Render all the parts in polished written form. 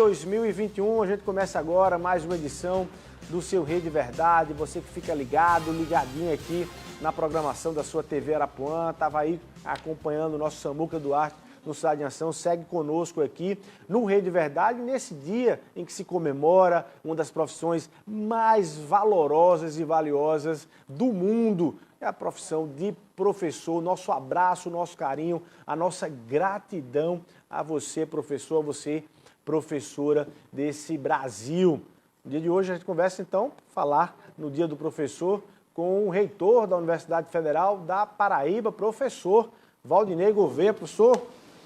2021, a gente começa agora mais uma edição do seu Rede Verdade. Você que fica ligado, ligadinho aqui na programação da sua TV Arapuã, estava aí acompanhando o nosso Samuca Duarte no Cidade em Ação, segue conosco aqui no Rede Verdade, nesse dia em que se comemora uma das profissões mais valorosas e valiosas do mundo, é a profissão de professor. Nosso abraço, nosso carinho, a nossa gratidão a você, professor, a você, professora desse Brasil. No dia de hoje a gente conversa, então, falar no Dia do Professor com o reitor da Universidade Federal da Paraíba, professor Valdinei Gouveia. Professor,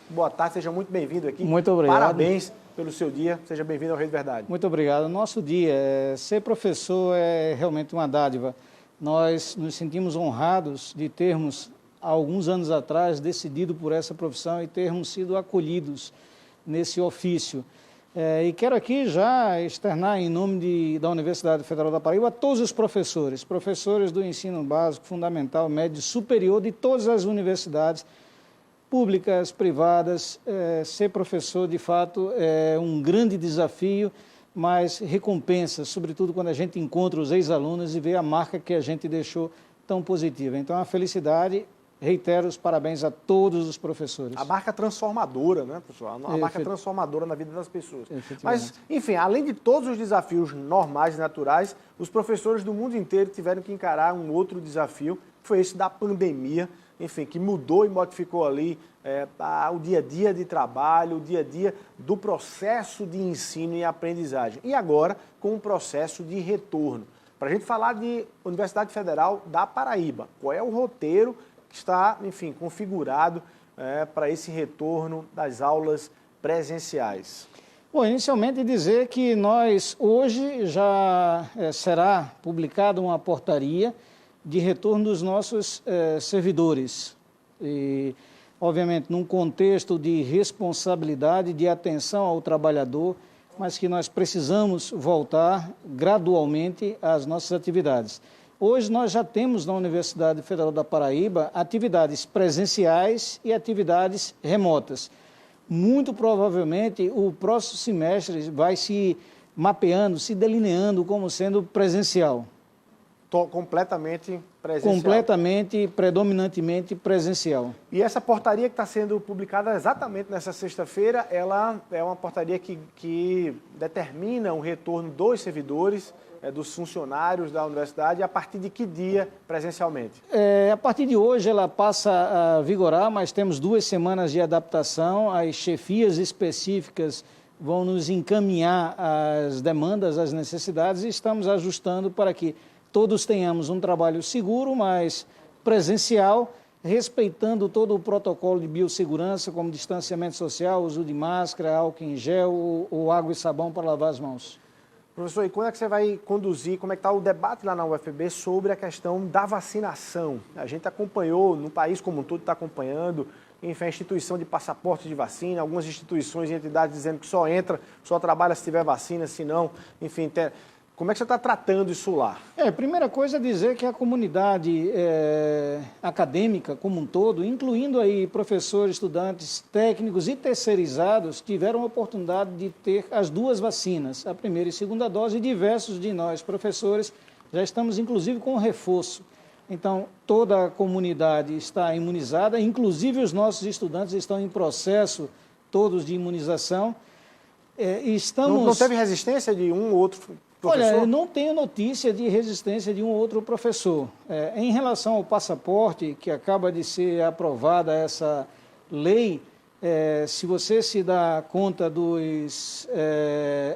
boa tarde, seja muito bem-vindo aqui. Muito obrigado. Parabéns pelo seu dia, seja bem-vindo ao Rede Verdade. Muito obrigado. Nosso dia, ser professor é realmente uma dádiva. Nós nos sentimos honrados de termos, há alguns anos atrás, decidido por essa profissão e termos sido acolhidos nesse ofício. E quero aqui já externar em nome da Universidade Federal da Paraíba a todos os professores do ensino básico, fundamental, médio, superior de todas as universidades, públicas, privadas. Ser professor, de fato, é um grande desafio, mas recompensa, sobretudo quando a gente encontra os ex-alunos e vê a marca que a gente deixou tão positiva. Então, a felicidade, reitero os parabéns a todos os professores. A marca transformadora, né, pessoal? A marca transformadora na vida das pessoas. Mas, enfim, além de todos os desafios normais e naturais, os professores do mundo inteiro tiveram que encarar um outro desafio, que foi esse da pandemia, enfim, que mudou e modificou ali o dia a dia de trabalho, o dia a dia do processo de ensino e aprendizagem. E agora, com o processo de retorno. Para a gente falar de Universidade Federal da Paraíba, qual é o roteiro que está, enfim, configurado para esse retorno das aulas presenciais? Bom, inicialmente dizer que nós, hoje, já será publicada uma portaria de retorno dos nossos servidores. E, obviamente, num contexto de responsabilidade, de atenção ao trabalhador, mas que nós precisamos voltar gradualmente às nossas atividades. Hoje nós já temos na Universidade Federal da Paraíba atividades presenciais e atividades remotas. Muito provavelmente o próximo semestre vai se mapeando, se delineando como sendo presencial. Completamente presencial. Completamente, predominantemente presencial. E essa portaria que está sendo publicada exatamente nessa sexta-feira, ela é uma portaria que determina o retorno dos servidores, dos funcionários da universidade, a partir de que dia presencialmente? A partir de hoje ela passa a vigorar, mas temos 2 semanas de adaptação, as chefias específicas vão nos encaminhar as demandas, as necessidades, e estamos ajustando para que todos tenhamos um trabalho seguro, mas presencial, respeitando todo o protocolo de biossegurança, como distanciamento social, uso de máscara, álcool em gel ou água e sabão para lavar as mãos. Professor, e quando é que você vai conduzir, como é que está o debate lá na UFB sobre a questão da vacinação? A gente acompanhou, no país como um todo está acompanhando, enfim, a instituição de passaporte de vacina, algumas instituições e entidades dizendo que só trabalha se tiver vacina, se não, enfim... Como é que você está tratando isso lá? Primeira coisa é dizer que a comunidade acadêmica como um todo, incluindo aí professores, estudantes, técnicos e terceirizados, tiveram a oportunidade de ter as 2 vacinas, a primeira e segunda dose, e diversos de nós, professores, já estamos inclusive com reforço. Então, toda a comunidade está imunizada, inclusive os nossos estudantes estão em processo todos de imunização. Não teve resistência de um ou outro professor? Olha, eu não tenho notícia de resistência de um ou outro professor. Em relação ao passaporte, que acaba de ser aprovada essa lei, se você se dá conta dos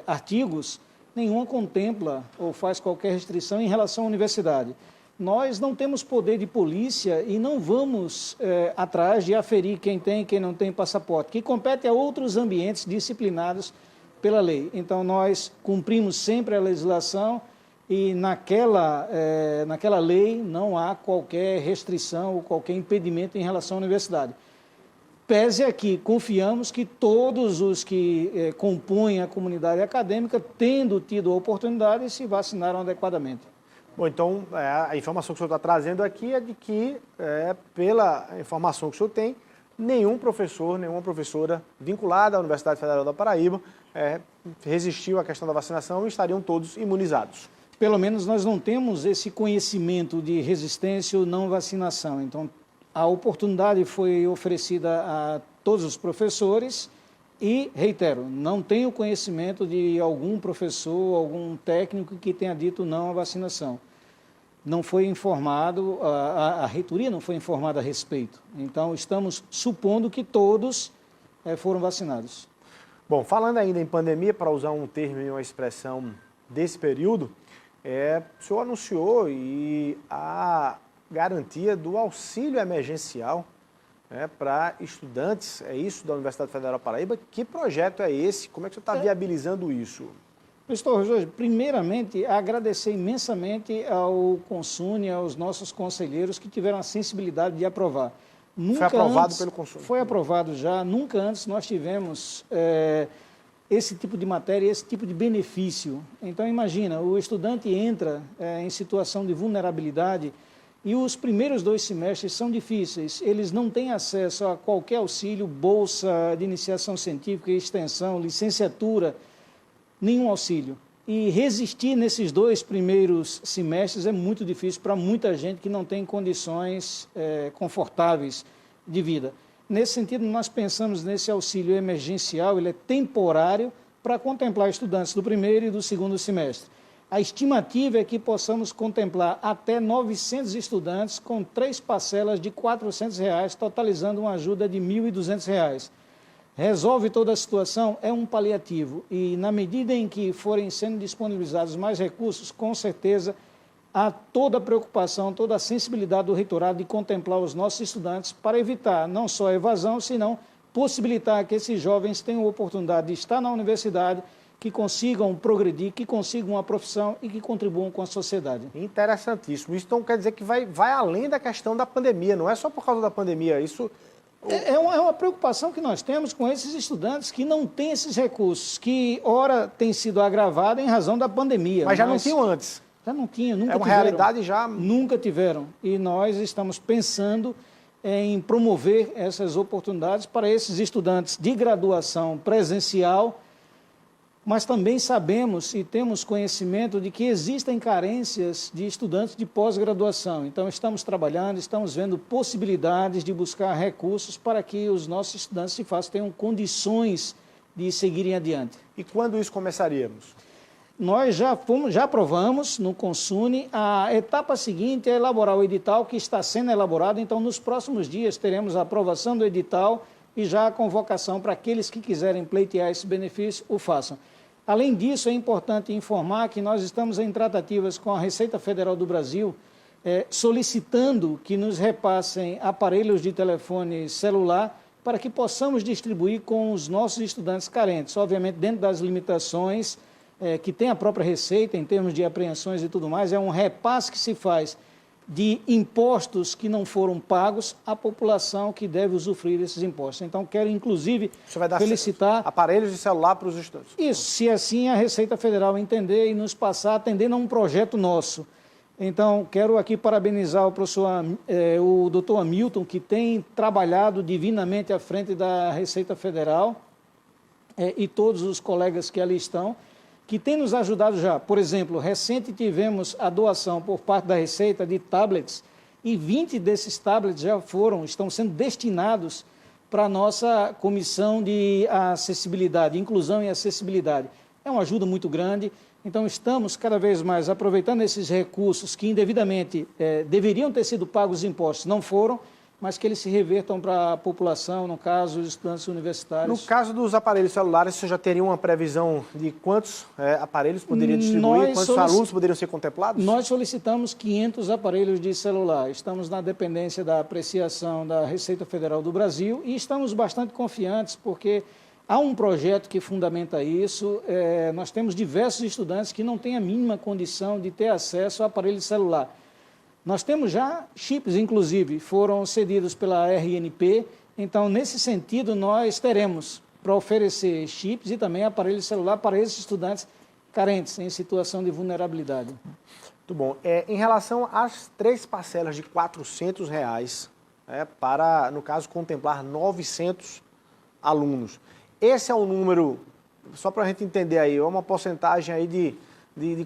artigos, nenhuma contempla ou faz qualquer restrição em relação à universidade. Nós não temos poder de polícia e não vamos atrás de aferir quem tem e quem não tem passaporte, que compete a outros ambientes disciplinados pela lei. Então, nós cumprimos sempre a legislação e naquela lei não há qualquer restrição ou qualquer impedimento em relação à universidade. Pese a que confiamos que todos os que compõem a comunidade acadêmica, tendo tido a oportunidade, se vacinaram adequadamente. Bom, então, a informação que o senhor está trazendo aqui é de que, pela informação que o senhor tem, nenhum professor, nenhuma professora vinculada à Universidade Federal da Paraíba resistiu à questão da vacinação e estariam todos imunizados. Pelo menos nós não temos esse conhecimento de resistência ou não vacinação. Então, a oportunidade foi oferecida a todos os professores e, reitero, não tenho conhecimento de algum professor, algum técnico que tenha dito não à vacinação. Não foi informado, a reitoria não foi informada a respeito. Então, estamos supondo que todos foram vacinados. Bom, falando ainda em pandemia, para usar um termo e uma expressão desse período, o senhor anunciou a garantia do auxílio emergencial para estudantes, é isso, da Universidade Federal da Paraíba. Que projeto é esse? Como é que você está viabilizando isso? Pastor Jorge, primeiramente, agradecer imensamente ao Consune, aos nossos conselheiros que tiveram a sensibilidade de aprovar. Foi aprovado pelo Consune? Foi aprovado já. Nunca antes nós tivemos esse tipo de matéria, esse tipo de benefício. Então, imagina, o estudante entra em situação de vulnerabilidade e os primeiros 2 semestres são difíceis. Eles não têm acesso a qualquer auxílio, bolsa de iniciação científica, extensão, licenciatura, nenhum auxílio. E resistir nesses 2 primeiros semestres é muito difícil para muita gente que não tem condições confortáveis de vida. Nesse sentido, nós pensamos nesse auxílio emergencial, ele é temporário para contemplar estudantes do primeiro e do segundo semestre. A estimativa é que possamos contemplar até 900 estudantes com 3 parcelas de R$ 400, totalizando uma ajuda de R$ 1.200. Resolve toda a situação? É um paliativo. E na medida em que forem sendo disponibilizados mais recursos, com certeza há toda a preocupação, toda a sensibilidade do reitorado de contemplar os nossos estudantes para evitar não só a evasão, senão possibilitar que esses jovens tenham a oportunidade de estar na universidade, que consigam progredir, que consigam uma profissão e que contribuam com a sociedade. Interessantíssimo. Isso então quer dizer que vai além da questão da pandemia, não é só por causa da pandemia, isso... É uma preocupação que nós temos com esses estudantes que não têm esses recursos, que ora tem sido agravada em razão da pandemia. Mas já não tinham antes. Já não tinha, nunca tiveram. É uma tiveram. realidade já... Nunca tiveram. E nós estamos pensando em promover essas oportunidades para esses estudantes de graduação presencial, mas também sabemos e temos conhecimento de que existem carências de estudantes de pós-graduação. Então, estamos trabalhando, estamos vendo possibilidades de buscar recursos para que os nossos estudantes, de fato, tenham condições de seguirem adiante. E quando isso começaríamos? Nós já aprovamos no Consune. A etapa seguinte é elaborar o edital, que está sendo elaborado. Então, nos próximos dias, teremos a aprovação do edital e já a convocação para aqueles que quiserem pleitear esse benefício, o façam. Além disso, é importante informar que nós estamos em tratativas com a Receita Federal do Brasil, solicitando que nos repassem aparelhos de telefone celular para que possamos distribuir com os nossos estudantes carentes, obviamente dentro das limitações que tem a própria Receita em termos de apreensões e tudo mais. É um repasse que se faz de impostos que não foram pagos à população que deve usufruir desses impostos. Então, quero, inclusive, felicitar... aparelhos de celular para os estudantes. Isso, se assim a Receita Federal entender e nos passar, atendendo a um projeto nosso. Então, quero aqui parabenizar o doutor Hamilton, que tem trabalhado divinamente à frente da Receita Federal, e todos os colegas que ali estão, que tem nos ajudado já. Por exemplo, recente tivemos a doação por parte da Receita de tablets, e 20 desses tablets já estão sendo destinados para a nossa comissão de acessibilidade, inclusão e acessibilidade. É uma ajuda muito grande, então estamos cada vez mais aproveitando esses recursos que indevidamente deveriam ter sido pagos os impostos, não foram, mas que eles se revertam para a população, no caso, os estudantes universitários. No caso dos aparelhos celulares, você já teria uma previsão de quantos aparelhos poderia distribuir, quantos alunos poderiam ser contemplados? Nós solicitamos 500 aparelhos de celular. Estamos na dependência da apreciação da Receita Federal do Brasil e estamos bastante confiantes porque há um projeto que fundamenta isso. Nós temos diversos estudantes que não têm a mínima condição de ter acesso a aparelho de celular. Nós temos já chips, inclusive, foram cedidos pela RNP, então, nesse sentido, nós teremos para oferecer chips e também aparelho celular para esses estudantes carentes, em situação de vulnerabilidade. Muito bom. Em relação às 3 parcelas de R$ 400, para, no caso, contemplar 900 alunos. Esse é um número, só para a gente entender aí, é uma porcentagem aí de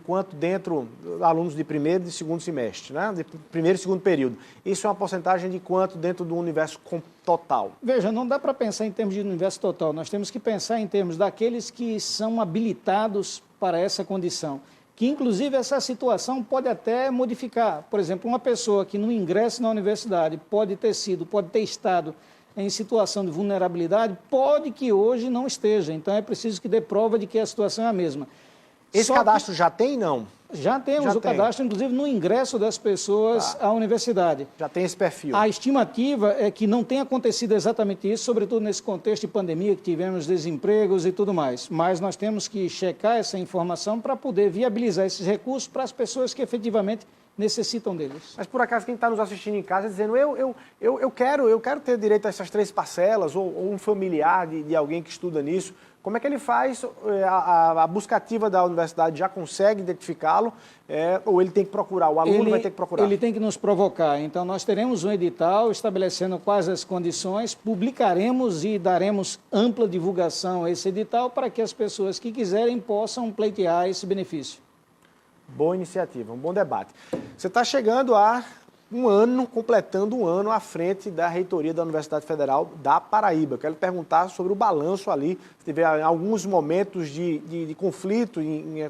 quanto dentro alunos de primeiro e de segundo semestre, né? De primeiro e segundo período. Isso é uma porcentagem de quanto dentro do universo total? Veja, não dá para pensar em termos de universo total, nós temos que pensar em termos daqueles que são habilitados para essa condição, que inclusive essa situação pode até modificar. Por exemplo, uma pessoa que no ingresso na universidade pode ter estado em situação de vulnerabilidade, pode que hoje não esteja, então é preciso que dê prova de que a situação é a mesma. Esse cadastro já tem, não? Já temos o cadastro, inclusive, no ingresso das pessoas à universidade. Já tem esse perfil. A estimativa é que não tenha acontecido exatamente isso, sobretudo nesse contexto de pandemia, que tivemos desempregos e tudo mais. Mas nós temos que checar essa informação para poder viabilizar esses recursos para as pessoas que efetivamente necessitam deles. Mas, por acaso, quem está nos assistindo em casa dizendo eu quero ter direito a essas 3 parcelas, ou um familiar de alguém que estuda nisso, como é que ele faz? A busca ativa da universidade já consegue identificá-lo, ou ele tem que procurar, o aluno vai ter que procurar? Ele tem que nos provocar. Então, nós teremos um edital estabelecendo quais as condições, publicaremos e daremos ampla divulgação a esse edital para que as pessoas que quiserem possam pleitear esse benefício. Boa iniciativa, um bom debate. Você está chegando a completando um ano à frente da reitoria da Universidade Federal da Paraíba. Quero lhe perguntar sobre o balanço ali. Se tiver alguns momentos de conflito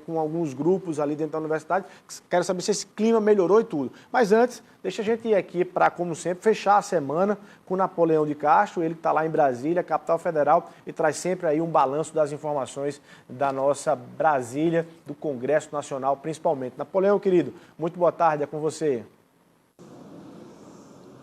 com alguns grupos ali dentro da universidade. Quero saber se esse clima melhorou e tudo. Mas antes, deixa a gente ir aqui para, como sempre, fechar a semana com Napoleão de Castro, ele que está lá em Brasília, capital federal, e traz sempre aí um balanço das informações da nossa Brasília, do Congresso Nacional, principalmente. Napoleão, querido, muito boa tarde, é com você.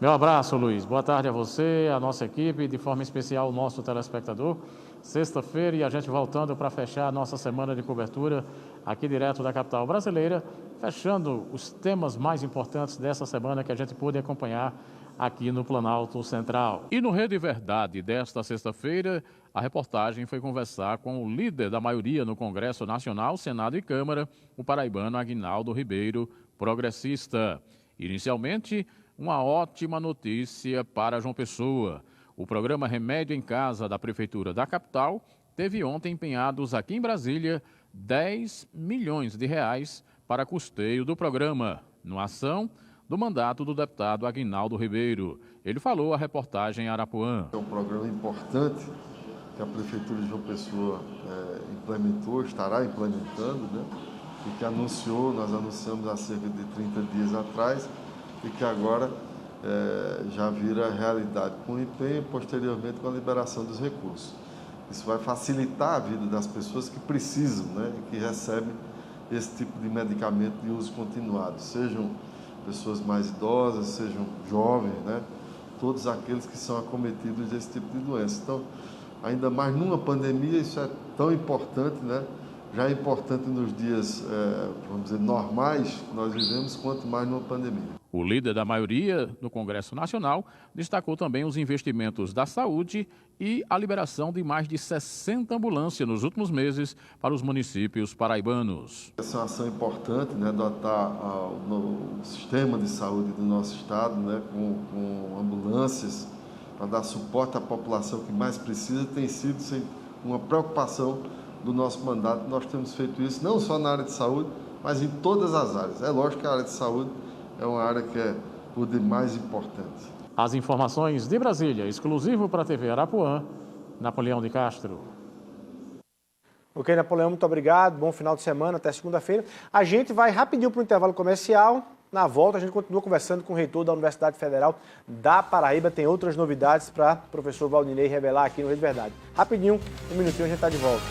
Meu abraço, Luiz. Boa tarde a você, a nossa equipe, de forma especial o nosso telespectador. Sexta-feira e a gente voltando para fechar a nossa semana de cobertura aqui direto da capital brasileira, fechando os temas mais importantes dessa semana que a gente pôde acompanhar aqui no Planalto Central. E no Rede Verdade desta sexta-feira, a reportagem foi conversar com o líder da maioria no Congresso Nacional, Senado e Câmara, o paraibano Aguinaldo Ribeiro, progressista. Inicialmente, uma ótima notícia para João Pessoa. O programa Remédio em Casa da Prefeitura da capital teve ontem empenhados aqui em Brasília 10 milhões de reais para custeio do programa, numa ação do mandato do deputado Aguinaldo Ribeiro. Ele falou à reportagem Arapuã. É um programa importante que a Prefeitura de João Pessoa implementou, estará implementando, né? E que nós anunciamos há cerca de 30 dias atrás, e que agora já vira realidade com o empenho e posteriormente com a liberação dos recursos. Isso vai facilitar a vida das pessoas que precisam, né, e que recebem esse tipo de medicamento de uso continuado, sejam pessoas mais idosas, sejam jovens, né, todos aqueles que são acometidos desse tipo de doença. Então, ainda mais numa pandemia, isso é tão importante, né? Já é importante nos dias, vamos dizer, normais que nós vivemos, quanto mais numa pandemia. O líder da maioria no Congresso Nacional destacou também os investimentos da saúde e a liberação de mais de 60 ambulâncias nos últimos meses para os municípios paraibanos. Essa é uma ação importante, né, dotar o sistema de saúde do nosso estado, né, com ambulâncias para dar suporte à população que mais precisa, tem sido uma preocupação do nosso mandato. Nós temos feito isso não só na área de saúde, mas em todas as áreas. É lógico que a área de saúde é uma área que é por demais importante. As informações de Brasília, exclusivo para a TV Arapuã, Napoleão de Castro. Ok, Napoleão, muito obrigado. Bom final de semana, até segunda-feira. A gente vai rapidinho para o intervalo comercial. Na volta, a gente continua conversando com o reitor da Universidade Federal da Paraíba. Tem outras novidades para o professor Valdinei revelar aqui no Rede Verdade. Rapidinho, um minutinho, a gente está de volta.